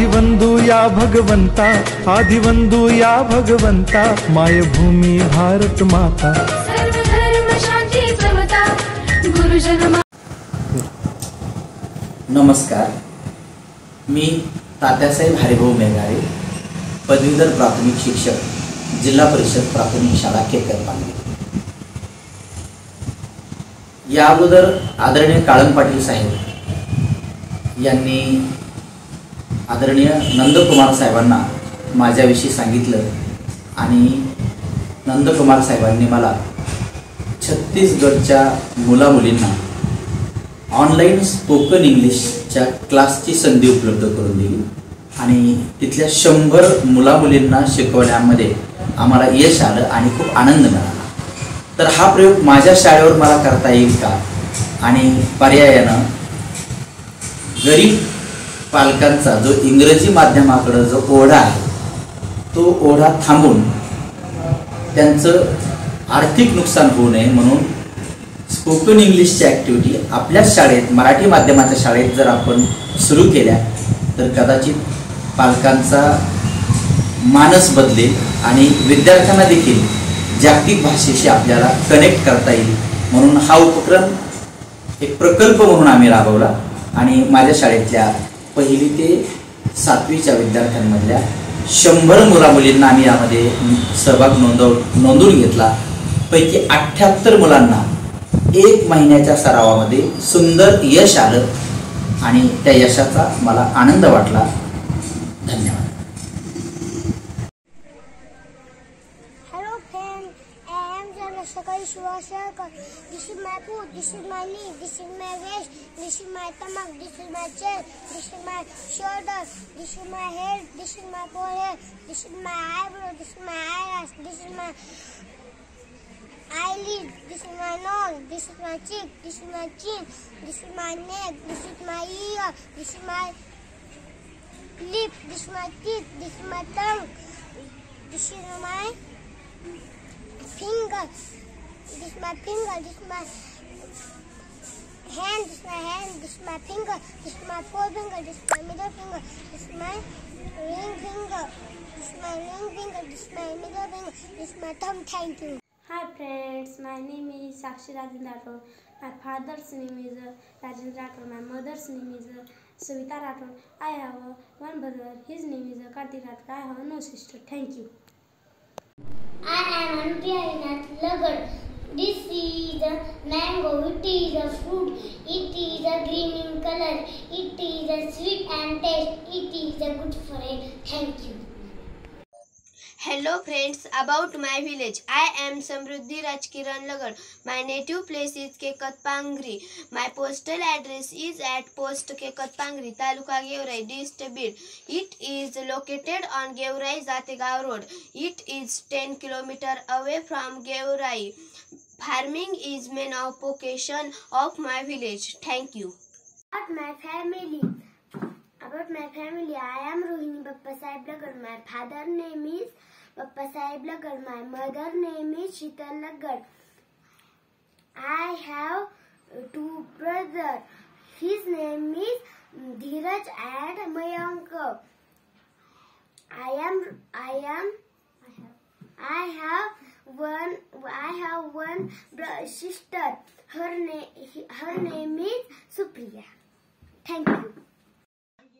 आदिवंदू या भगवंता, आदिवंदू या भगवंता, मायभूमी भारत माता, सर्व धर्म शांती समता, गुरुजन। नमस्कार, मी तात्यासाहेब हरिभाऊ मेघारे, पदवीधर प्राथमिक शिक्षक, जिल्हा परिषद प्राथमिक शाळा केतकर पांगरी। या अगोदर आदरणीय काळन पाटील साहेब यांनी आदरणीय नंदकुमार साहेबांना माझ्याविषयी सांगितलं आणि नंदकुमार साहेबांनी मला छत्तीसगडच्या मुलामुलींना ऑनलाईन स्पोकन इंग्लिशच्या क्लासची संधी उपलब्ध करून दिली आणि तिथल्या 100 मुलामुलींना शिकवण्यामध्ये आम्हाला यश आलं आणि खूप आनंद मिळाला। तर हा प्रयोग माझ्या शाळेवर मला करता येईल का आणि पर्यायानं गरीब पालकांचा जो इंग्रजी माध्यमाकडे जो ओढा आहे तो ओढा थांबून त्यांचं आर्थिक नुकसान होऊ नये म्हणून स्पोकन इंग्लिशची ॲक्टिव्हिटी आपल्या शाळेत मराठी माध्यमाच्या शाळेत जर आपण सुरू केल्या तर कदाचित पालकांचा मानस बदलेल आणि विद्यार्थ्यांना देखील जागतिक भाषेशी आपल्याला कनेक्ट करता येईल म्हणून हा उपक्रम एक प्रकल्प म्हणून आम्ही राबवला आणि माझ्या शाळेतल्या 1ली ते 7वीच्या विद्यार्थ्यांमधल्या 100 मुलामुलींना आम्ही यामध्ये सहभाग नोंदवून घेतला। पैकी 78 मुलांना 1 महिन्याच्या सरावामध्ये सुंदर यश आलं आणि त्या यशाचा मला आनंद वाटला। धन्यवाद। This is my food, this is my knee, this is my waist, this is my stomach, this is my chest, this is my shoulder, this is my head, this is my forehead, this is my eyebrow, this is my eyelash, this is my eyelid, this is my nose, this is my cheek, this is my chin, this is my neck, this is my ear, this is my lip, this is my teeth, this is my tongue, this is my finger. This is my finger, this is my hand, this is my hand, this is my finger, this is my forefinger, this is my middle finger, this is my ring finger, this is my ring finger, this is my middle finger, this is my thumb. Thank you. Hi friends, my name is Sakshi Rajendra Rathod. My father's name is Rajendra Rathod. My mother's name is Savita Rathod. I have one brother, his name is Kartik Rathod. I have no sister. Thank you. I am Anupriya Rinath Lagad. This is a mango. It is a fruit. It is a green in color. It is a sweet and taste. It is a good for it. Thank you. Hello friends, about my village. I am Samruddhi Rajkiran Lagad. My native place is Kekatpangri. My postal address is at Post Kekatpangri, Taluka Geurai, District Bid. It is located on Geurai Zategaon Road. It is 10 km away from Geurai. Farming is main occupation of my village. Thank you. About my family, I am Rohini Bappa Sahib Lagad. My father name is Bappa Sahib Lagad. My mother name is Sheetal Lagad. I have 2 brothers. His name is Dheeraj and Mayank. I have one sister. Her name is Supriya. Thank you.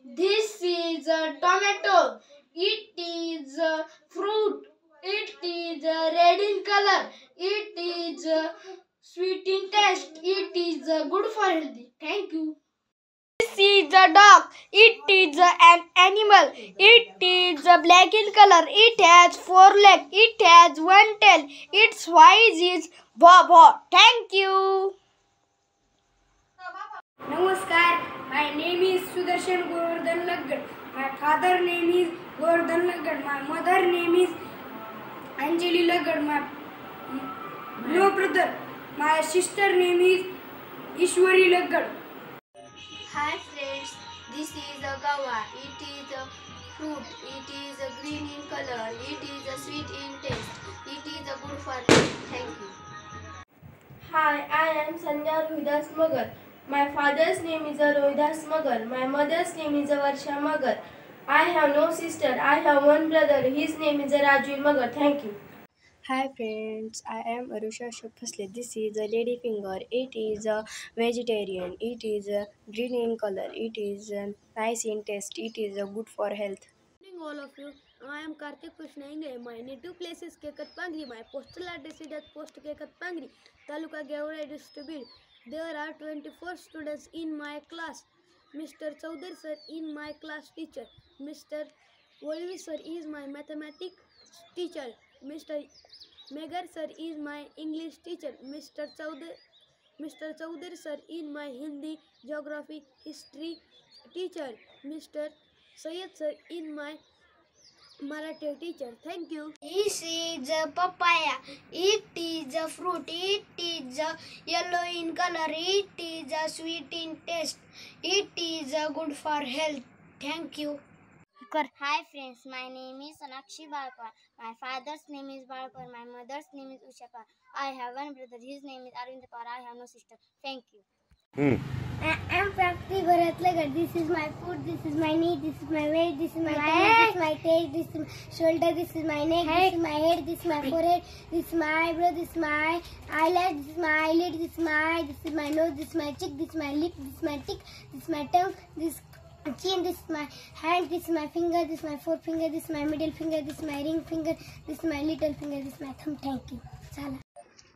This is a tomato. It is a fruit. It is red in color. It is sweet in taste. It is good for healthy. Thank you. This is a dog. It is an animal. It is black in color. It has 4 legs. It has 1 tail. Its voice is Bobo. Thank you. Namaskar. My name is Sudarshan Govardhan Lagad. My father name is Govardhan Lagad. My mother name is Anjali Lagad. My no brother. My sister name is Ishwari Lagad. Hi friends, this is a guava. It is a fruit. It is green in color. It is sweet in taste. It is good for health. Thank you. Hi, I am Sandhya Rohidas Magar. My father's name is Rohidas Magar. My mother's name is Varsha Magar. I have no sister. I have one brother. His name is Rajveer Magar. Thank you. Hi friends, I am Arusha Shafasle. This is a lady finger. It is a vegetarian. It is green in color. It is nice in taste. It is good for health. Good evening, all of you. I am Karthik Krishna Inge. My native place is Kekatpangri. My postal address is at Post Kekatpangri, Taluka Gevra district. There are 24 students in my class. Mr. Chaudhary sir is my class teacher. Mr. Volvi sir is my mathematics teacher. Mr. Megar sir is my English teacher. Mr. Chaudhary sir is my Hindi, Geography, History teacher. Mr. Sayed sir is my Marathi teacher. Thank you. This is a papaya. It is a fruit. It is a yellow in color. It is a sweet in taste. It is good for health. Thank you. Hi friends, my name is Sonakshi Balkar. My father's name is Balkar. My mother's name is Ushapa. I have one brother. His name is Arvind Kaur. I have no sister. Thank you. I am Prakti Bharat Lagar. This is my foot, this is my knee, this is my waist, this is my tummy, this is my tail, this is my shoulder, this is my neck, this is my head, this is my forehead, this is my eyebrow, this is my eyelash, this is my eyelid, this is my nose, this is my cheek, this is my lip, this is my tick, this is my tongue, this chin, this is my hand, this is my finger, this is my forefinger, this is my middle finger, this is my ring finger, this is my little finger, this is my thumb. Thank you. Chala.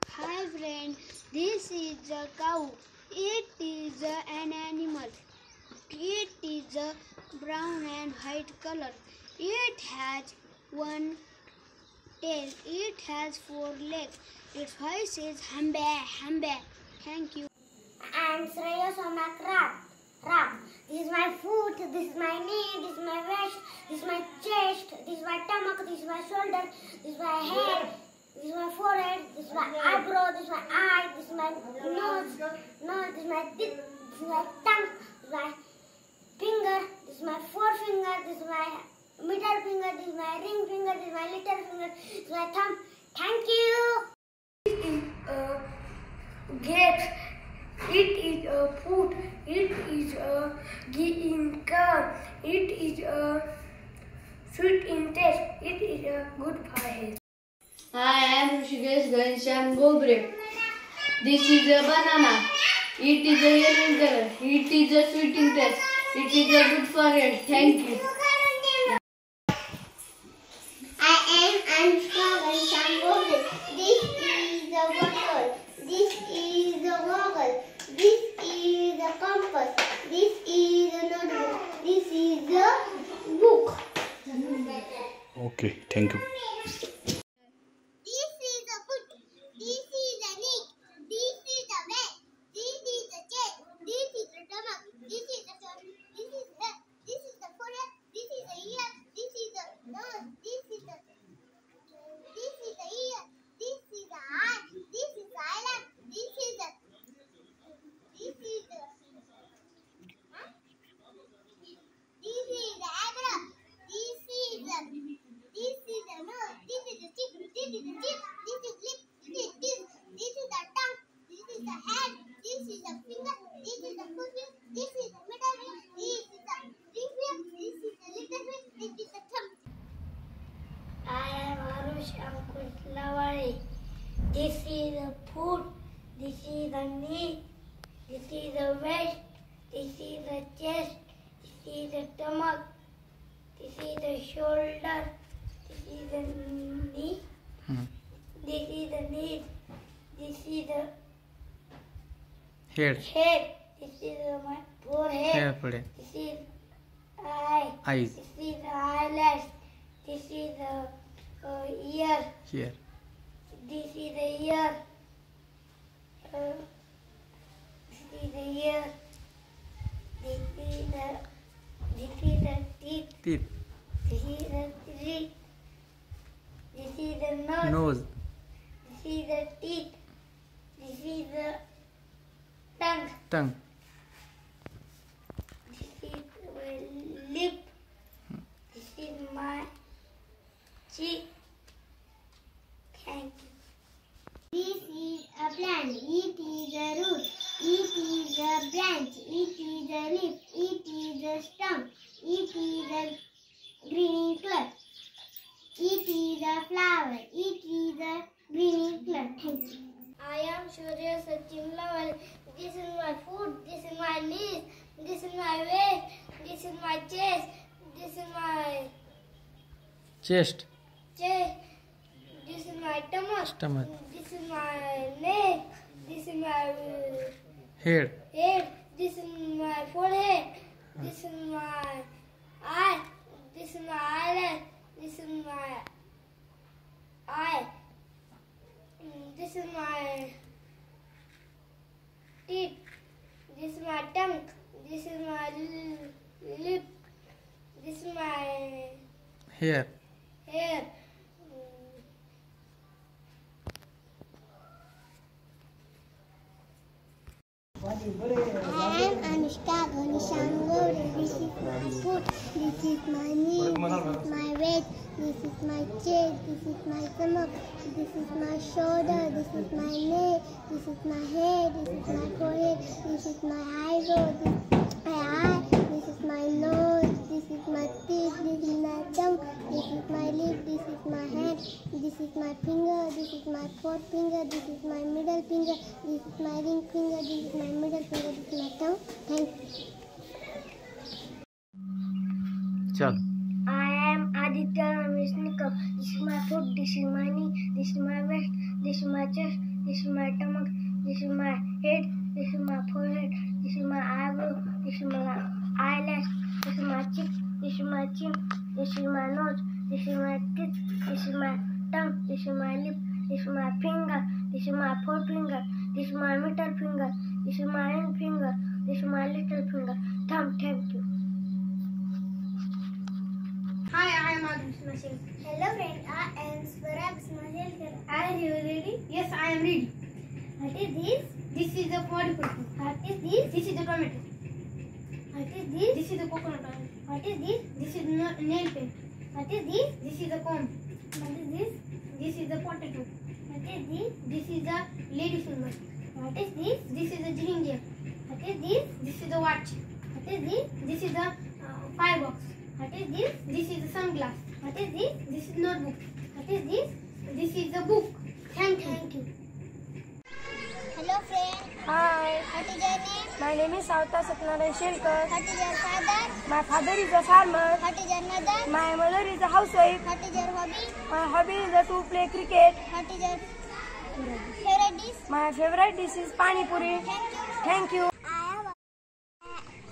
Hi friend, this is a cow. It is an animal. It is a brown and white color. It has one tail. It has 4 legs. Its voice is humbe, humbe. Thank you. I am Shreya Somak Ram. This is my foot, this is my knee, this is my waist, this is my chest, this is my stomach, this is my shoulder, this is my head, this is my forehead, this is my eyebrow, this is my eye, this is my nose, this is my teeth, this is my tongue, this is my finger, this is my forefinger, this is my middle finger, this is my ring finger, this is my little finger, this is my thumb. Thank you. Grapes. It is a fruit. It is a green color. It is a sweet in taste. It is a good for health. I am Rishikesh Ghanshyam Gobre. This is a banana. It is a yellow in color. It is a sweet in taste. It is a good for health. Thank you. I am Anushka Ghanshyam Gobre. This is a bottle. This is a goggle. This is a compass. This is a notebook. This is a book. Okay, thank you. This is a foot. This is a neck. This is a waist. This is a chest. This is a stomach. This is a shoulder. This is the head. This is the forehead. This is the ear. This is the nose. This is the ear. This is the eye. This is the eyelid. This is the eyebrow. This is the nose. This is the cheek. This is the chin. This is lip. This is teeth. This is the tongue. This is the hand. This is the finger. This is the forefinger. This is the middle finger. This is the ring finger. This is the little finger. This is the thumb. I am Arush Ankush Lawari. This is the foot. This is the knee. This is the waist. This is the chest. This is the stomach. This is the shoulder. This is the knee. This is the knee. This is the head head. This is my forehead. Head पुढे This is eye. eyes This is the eyelash. This is the ear. here This is the ear. This is the ear. This is the teeth. teeth This is the teeth. This is the nose. nose This is the teeth. This is the tongue. tongue This is my lip. This is my cheek. Thank you. This is a plant. It is a root. It is a branch. It is a leaf. It is a stump. It is a chest, chest. This is my stomach. stomach, This is my neck. This is my head, head. This is my forehead. This is my eye. This is my eyelid. This is my eye. This is my teeth. This is my tongue. This is my lip. This is my hair. hair. I am Anushka Ghanishamgod. This is my foot. This is my knee. This is my waist. This is my chest. This is my stomach. This is my shoulder. This is my neck. This is my head. This is my forehead. This is my eyebrow. This is my eye. This is my nose. This is my teeth. This is my tongue. This is my lip. This is my hand. This is my finger. This is my fourth finger. This is my middle finger. This is my ring finger. This is my middle finger. This is my tongue. Thank you. चल. I am Aditya Rameshnikov. This is my foot. This is my knee. This is my waist. This is my chest. This is my stomach. This is my head. This is my forehead. This is my eyebrow. This is my eyelash. This is my cheek. This is my chin. This is my nose. This is my teeth. This is my tongue. This is my lip. This is my finger. This is my forefinger. This is my middle finger. This is my ring finger. This is my little finger. Thumb. Thank you. Hi, I am Adrish Mashal. Hello friend, I am Swaraj Smahelkar. Are you ready? Yes, I am ready. What is this? This is the polypus. What is this? This is the tomato. What is this? This is the coconut oil. What is this? This is nail paint. What is this? This is the comb. What is this? This is the potato. What is this? This is the lady finger. What is this? This is the ginger. What is this? This is the watch. What is this? This is the firebox. What is this? This is the sunglass. What is this? This is notebook. What is this? This is the book. Thank you. Thank you. Hello friend. Hi, What is your name? my name is Savta Satnarayan Shelkar. What is your father? My father is a farmer. What is your mother? My mother is a housewife. What is your hobby? My hobby is to play cricket. What is your favorite dish? My favorite dish is pani puri. Thank you.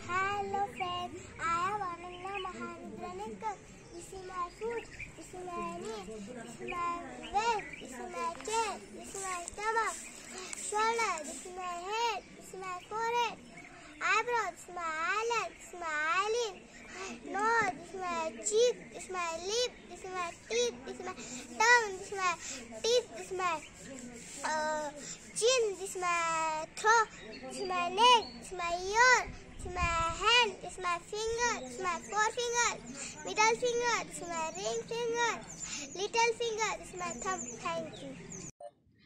Hello friend. I am Ananya Maharudranekar. This is my food. This is my knee. This is my waist. This is my chest. This is my stomach. Shoulder. This is my head. This is my forehead. Eyebrow. This is my eyelid. This is my eyelid. Nose. This is my cheek. This is my lip. This is my teeth. This is my tongue. This is my teeth. This is my chin. This is my throat. This is my neck. This is my ear. This is my hand. This is my finger. This is my forefinger. Middle finger. This is my ring finger. Little finger. This is my thumb. Thank you.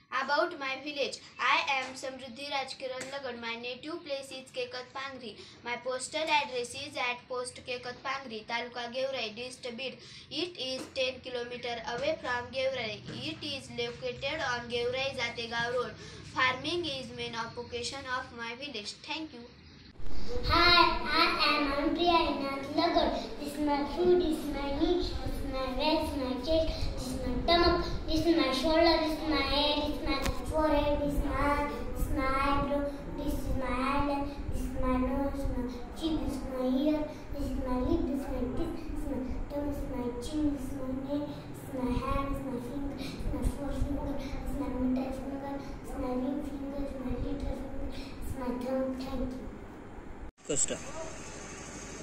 About my village. I am Samruddhi Rajkiran Lagan. My native place is Kekat Pangri. My postal address is at Post Kekat Pangri, Taluka Geurai, District Bid. It is 10 km away from Geurai. It is located on Geurai Jategaon Road. Farming is main occupation of my village. Thank you. Hi, I am Ampriya Inath Lagar. This is my food, this is my knee, this is my waist, my chest, this is my stomach, this is my shoulder, this is my head, this is my forehead, this is my eyebrow, this is my eyelid, this is my nose, this is my cheek, this is my ear, this is my lip, this is my teeth, this is my tongue, this is my chin, this is my neck, this is my hand, this is my finger, this is my forefinger, this is my middle finger, this is my ring finger, this is my little finger, this is my thumb. Thank you.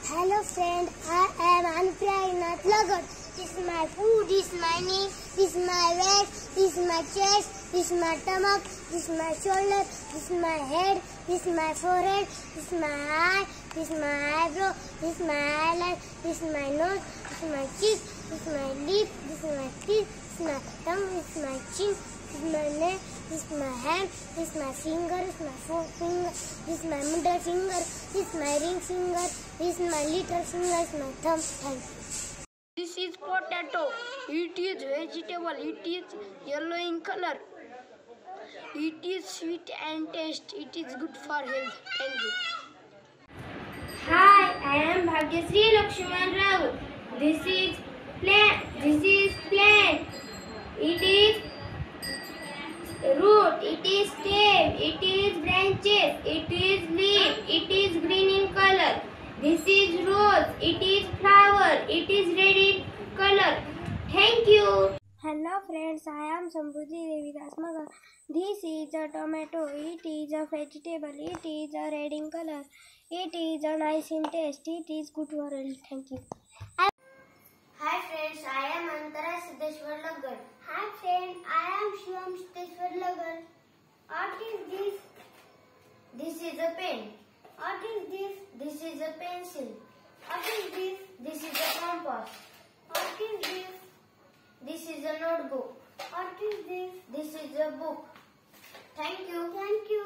Hello friend, I am Anpriya Inath Lagar. This is my food, this is my knee, this is my waist, this is my chest, this is my stomach, this is my shoulder, this is my head, this is my forehead, this is my eye, this is my eyebrow, this is my eyelid, this is my nose, this is my cheek, this is my lip, this is my teeth, this is my tongue, this is my chin, this is my neck, this is my hand, this is my finger, this is my forefinger, this is my middle finger, this is my ring finger, this is my little finger, this is my thumb. Thank you. This is potato. It is vegetable. It is yellow in color. It is sweet and taste. It is good for health. Thank you. Hi, I am Bhagyasri Lakshman Rao. This is it is root, it is stem, it is branches, it is leaf, it is green in color. This is rose, it is flower, it is red in color. Thank you. Hello friends, I am Samruddhi Devidas Magar. This is a tomato. It is a vegetable. It is a red in color. It is a nice in taste. It is good for health. Thank you. Hi friends, I am Antara Siddheshwar Lagar. Hi friend, I am Shivam Siddheshwar Lagar. What is this? This is a pen. What is this? This is a pencil. What is this? This is a compass. What is this? This is a notebook. What is this? This is a book. Thank you. Thank you.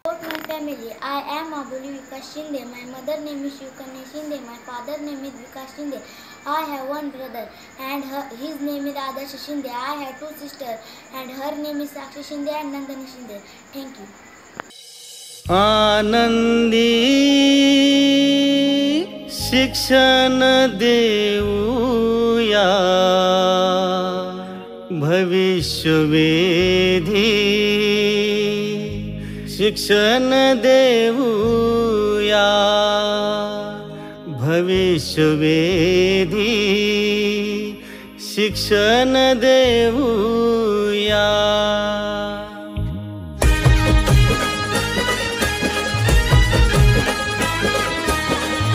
About my family, I am Abuli Vikas Shinde. My mother name is Shivkanya Shinde. My father name is Vikas Shinde. I have one brother and his name is Adarsh Shinde. I have two sisters and her name is Sakshi Shinde and Nandani Shinde. Thank you. Anandi शिक्षण देऊया भविष्यवेधी शिक्षण देऊया भविष्यवेधी शिक्षण देऊया